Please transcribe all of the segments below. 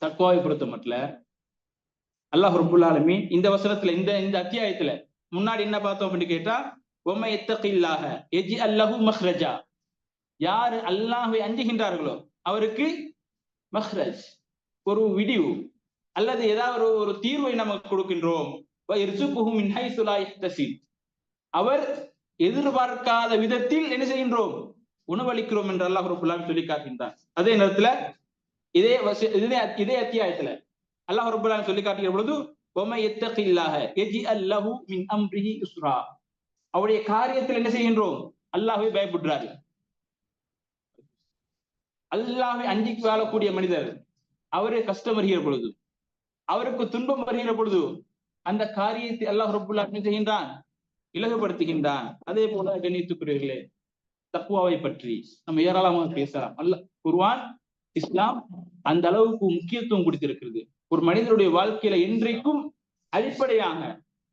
தக்வாவை பொறுத்த மட்டும் அல்லாஹ் ரப்புல் ஆலமீன் இந்த வசனத்துல இந்த அத்தியாயத்துல முன்னாடி என்ன பார்த்தோம் அப்படின்னு கேட்டா ஒமை எத்தகில்லாஹ யஜ்அல் லஹு மக்ரஜா, யாரு அல்லாஹ்வை அஞ்சுகின்றார்களோ அவருக்கு மஹ்ரஜ், ஒரு விடிவு அல்லது ஏதாவது ஒரு தீர்வை நமக்கு கொடுக்கின்றோம். அவர் எதிர்பார்க்காத விதத்தில் என்ன செய்கின்றோம், உணவளிக்கிறோம் என்று அல்லாஹ் ரப்பல் ஆலமீன் சொல்லி காட்டுகின்றார். அதே நேரத்துல இதே அத்தியாயத்துல அல்லாஹ் ரப்பல் ஆலமீன் சொல்லி காட்டுகிற பொழுது ஒமை யத்தகில்லாஹ யஜ்அல் லஹு மின் அம்ரிஹி யுஸ்ரா, அவருடைய காரியத்தில் என்ன செய்கின்றோம், அல்லாஹ்வை பயப்படுறாரு. அல்லாஹ்வை அஞ்சி வாழக்கூடிய மனிதர் அவரு கஷ்டம் வருகிற பொழுது, அவருக்கு துன்பம் வருகிற பொழுது அந்த காரியத்தை அல்லாஹ் ரப்புல் ஆலமீன் செய்கின்றான், இலகுபடுத்துகின்றான். அதே போல கண்ணியத்துக்குரியவர்களே, தக்வாவை பற்றி நம்ம ஏராளமாக பேசலாம். அல்லாஹ் குர்ஆன் இஸ்லாம் அந்த அளவுக்கு முக்கியத்துவம் கொடுத்திருக்கிறது. ஒரு மனிதனுடைய வாழ்க்கையில இன்றைக்கும் அடிப்படையாக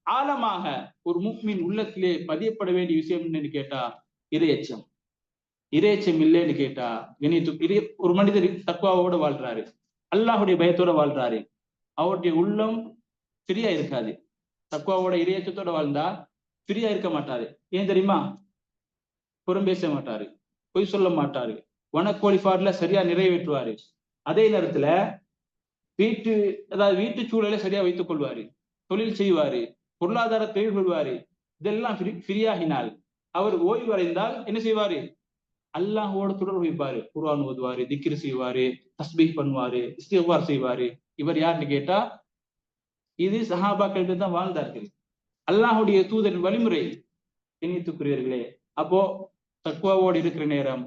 ஆழமாக ஒரு முஃமின் உள்ளத்திலே பதியப்பட வேண்டிய விஷயம் என்னன்னு கேட்டா இறையச்சம். இறையச்சம் இல்லைன்னு கேட்டா ஒரு மனிதர் தக்வாவோட வாழ்றாரு, அல்லாஹுடைய பயத்தோட வாழ்றாரு, அவருடைய உள்ளம் ஃப்ரீயா இருக்காது. தக்வாவோட இறையச்சத்தோட வாழ்ந்தா ஃப்ரீயா இருக்க மாட்டாரு. ஏன் தெரியுமா? புறம் பேச மாட்டாரு, பொய் சொல்ல மாட்டாரு, வனக்கோழிப்பாடுல சரியா நிறைவேற்றுவாரு. அதே நேரத்துல வீட்டு சூழலை சரியா வைத்துக் கொள்வாரு, தொழில் செய்வாரு, பொருளாதார தொழில் கொள்வாரு. இதெல்லாம் ஃப்ரீயாகினால் அவர் ஓய்வு அடைந்தால் என்ன செய்வாரு, அல்லாஹோட தொடர்பு வைப்பாரு, குர்ஆன் ஓதுவாரு, திக்ர் செய்வாரு, தஸ்பீஹ் பண்ணுவாரு, இஸ்திக்பார் செய்வாரு. இவர் யாருன்னு கேட்டா இது சஹாபாக்கள் தான் வாழ்ந்தார்கள், அல்லாஹுடைய தூதரின் வழிமுறை. இணைத்துக்குரியவர்களே, அப்போ தக்வாவோடு இருக்கிற நேரம்